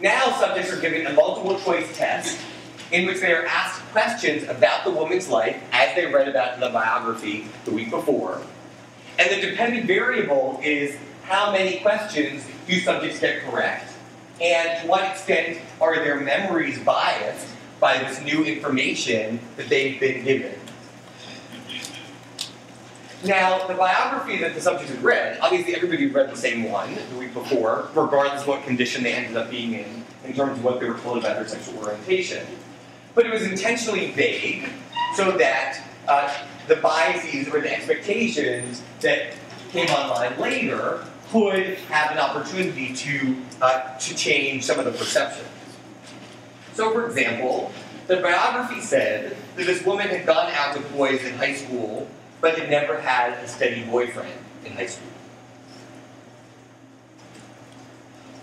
Now subjects are given a multiple choice test in which they are asked questions about the woman's life as they read about in the biography the week before. And the dependent variable is how many questions do subjects get correct, and to what extent are their memories biased by this new information that they've been given. Now, the biography that the subjects had read, obviously everybody read the same one the week before, regardless of what condition they ended up being in terms of what they were told about their sexual orientation. But it was intentionally vague so that the biases or the expectations that came online later could have an opportunity to change some of the perceptions. So, for example, the biography said that this woman had gone out with boys in high school but had never had a steady boyfriend in high school.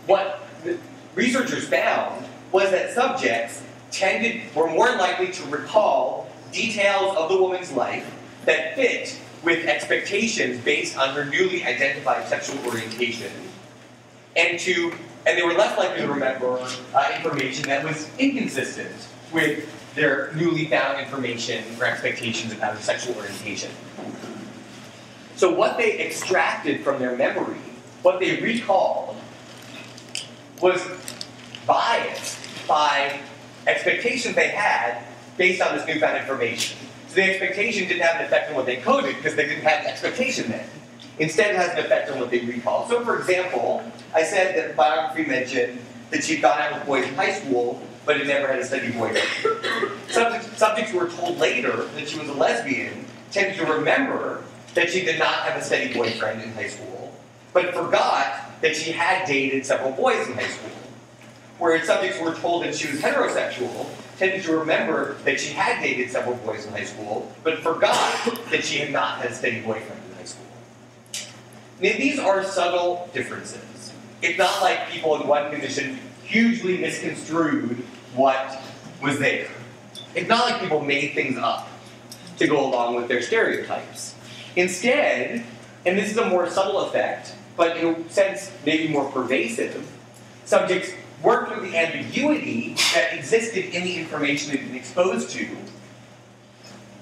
What the researchers found was that subjects were more likely to recall details of the woman's life that fit with expectations based on her newly identified sexual orientation, and they were less likely to remember information that was inconsistent with their newly found information or expectations about her sexual orientation. So what they extracted from their memory, what they recalled, was biased by expectations they had based on this newfound information. So the expectation didn't have an effect on what they coded because they didn't have the expectation then. Instead, it has an effect on what they recall. So, for example, I said that the biography mentioned that she'd gone out with boys in high school, but had never had a steady boyfriend. Subjects who were told later that she was a lesbian tended to remember that she did not have a steady boyfriend in high school, but forgot that she had dated several boys in high school. Whereas subjects who were told that she was heterosexual tended to remember that she had dated several boys in high school, but forgot that she had not had a steady boyfriend in high school. Now, these are subtle differences. It's not like people in one condition hugely misconstrued what was there. It's not like people made things up to go along with their stereotypes. Instead, and this is a more subtle effect, but in a sense maybe more pervasive, subjects worked with the ambiguity that existed in the information they've been exposed to,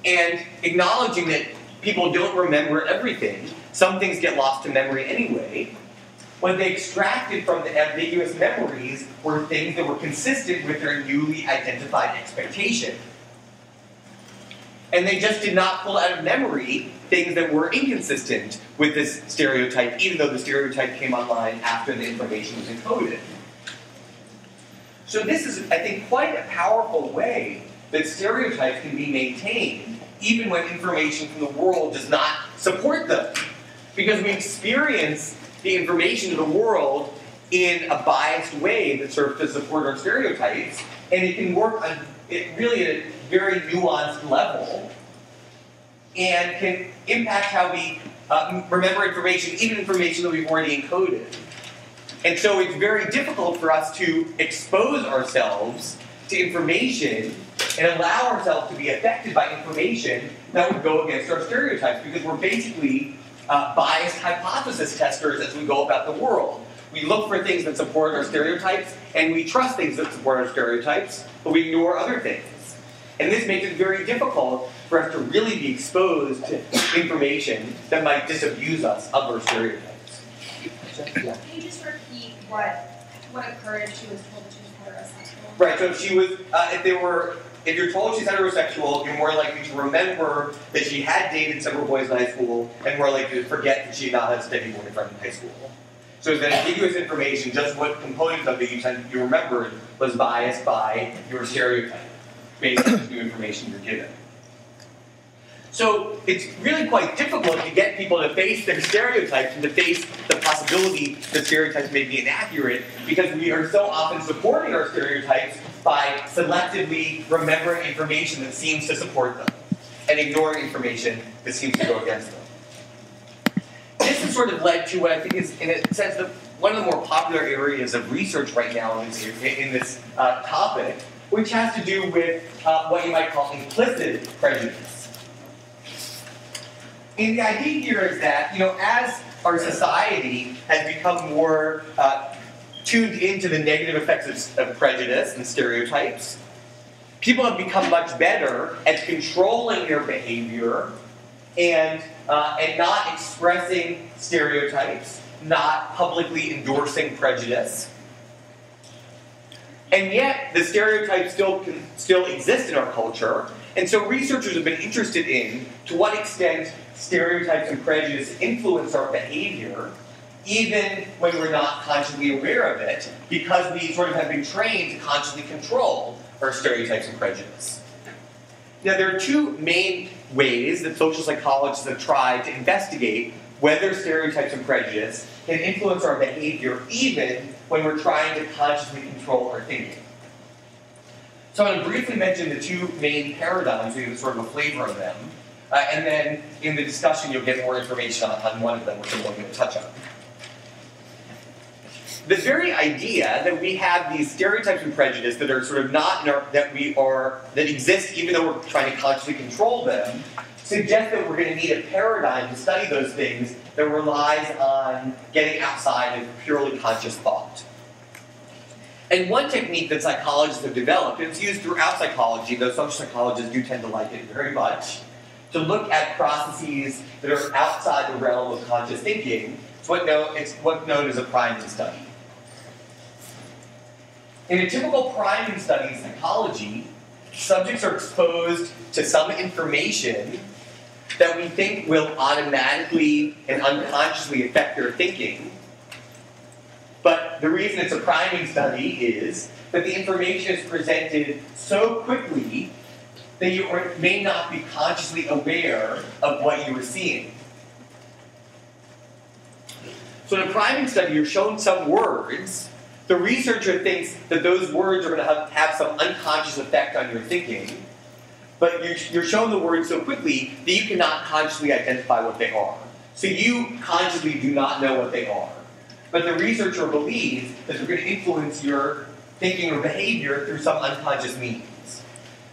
and acknowledging that people don't remember everything. Some things get lost to memory anyway. What they extracted from the ambiguous memories were things that were consistent with their newly identified expectation. And they just did not pull out of memory things that were inconsistent with this stereotype, even though the stereotype came online after the information was encoded. So this is, I think, quite a powerful way that stereotypes can be maintained, even when information from the world does not support them. Because we experience the information of the world in a biased way that serves to support our stereotypes, and it can work on really at a very nuanced level, and can impact how we remember information, even information that we've already encoded. And so it's very difficult for us to expose ourselves to information and allow ourselves to be affected by information that would go against our stereotypes, because we're basically biased hypothesis testers as we go about the world. We look for things that support our stereotypes, and we trust things that support our stereotypes, but we ignore other things. And this makes it very difficult for us to really be exposed to information that might disabuse us of our stereotypes. Yeah. Can you just repeat what occurred if she was told that she was heterosexual? Right, so if she was, if you're told she's heterosexual, you're more likely to remember that she had dated several boys in high school, and more likely to forget that she had not had a steady boyfriend in high school. So it's ambiguous information, just what components of it you remembered was biased by your stereotype, based on the new information you're given. So it's really quite difficult to get people to face their stereotypes and to face the possibility that stereotypes may be inaccurate, because we are so often supporting our stereotypes by selectively remembering information that seems to support them and ignoring information that seems to go against them. This has sort of led to what I think is, in a sense, one of the more popular areas of research right now in this topic, which has to do with what you might call implicit prejudice. And the idea here is that, as our society has become more tuned into the negative effects of prejudice and stereotypes. People have become much better at controlling their behavior and not expressing stereotypes, not publicly endorsing prejudice. And yet, the stereotypes still exist in our culture, and so researchers have been interested in to what extent stereotypes and prejudice influence our behavior, even when we're not consciously aware of it, because we sort of have been trained to consciously control our stereotypes and prejudice. Now, there are two main ways that social psychologists have tried to investigate whether stereotypes and prejudice can influence our behavior even when we're trying to consciously control our thinking. So I'm going to briefly mention the two main paradigms, so you get sort of a flavor of them, and then in the discussion you'll get more information on one of them, which I'm going to touch on. The very idea that we have these stereotypes and prejudice that are sort of not in our, that exist even though we're trying to consciously control them, suggests that we're going to need a paradigm to study those things that relies on getting outside of purely conscious thought. And one technique that psychologists have developed, and it's used throughout psychology, though social psychologists do tend to like it very much, to look at processes that are outside the realm of conscious thinking. It's what's known as a priming study. In a typical priming study in psychology, subjects are exposed to some information that we think will automatically and unconsciously affect their thinking. But the reason it's a priming study is that the information is presented so quickly that you may not be consciously aware of what you were seeing. So in a priming study, you're shown some words. The researcher thinks that those words are going to have some unconscious effect on your thinking, but you're shown the words so quickly that you cannot consciously identify what they are. So you consciously do not know what they are. But the researcher believes that they're going to influence your thinking or behavior through some unconscious means.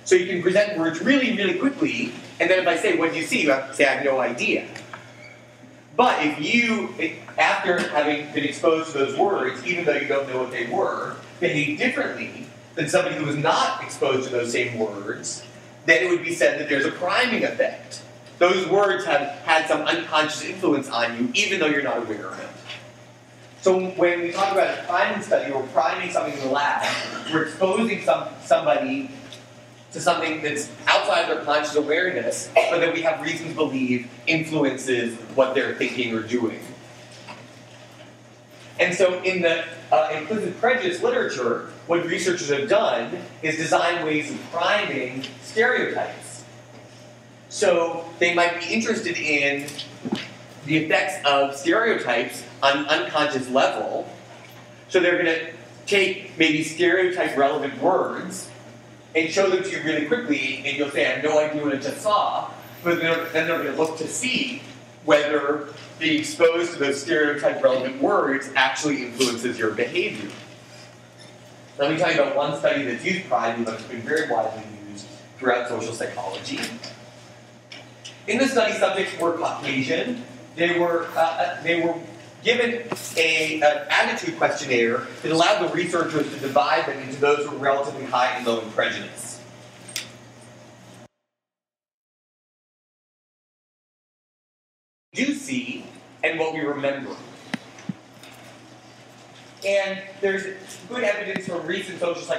So you can present words really, really quickly, and then if I say, what do you see? You have to say, I have no idea. But if you, after having been exposed to those words, even though you don't know what they were, behave differently than somebody who was not exposed to those same words, then it would be said that there's a priming effect. Those words have had some unconscious influence on you, even though you're not aware of it. So when we talk about a priming study, we're priming something in the lab, we're exposing somebody to something that's outside of their conscious awareness, but that we have reason to believe influences what they're thinking or doing. And so in the implicit prejudice literature, what researchers have done is design ways of priming stereotypes. So they might be interested in the effects of stereotypes on an unconscious level. So they're going to take maybe stereotype-relevant words and show them to you really quickly, and you'll say, I have no idea what I just saw, but then they're going to look to see whether being exposed to those stereotype-relevant words actually influences your behavior. Let me tell you about one study that's used priming, but it's been very widely used throughout social psychology. In the study, subjects were Caucasian. They were given an attitude questionnaire that allowed the researchers to divide them into those who were relatively high and low in prejudice. Do see and what we remember. And there's good evidence from recent social psychology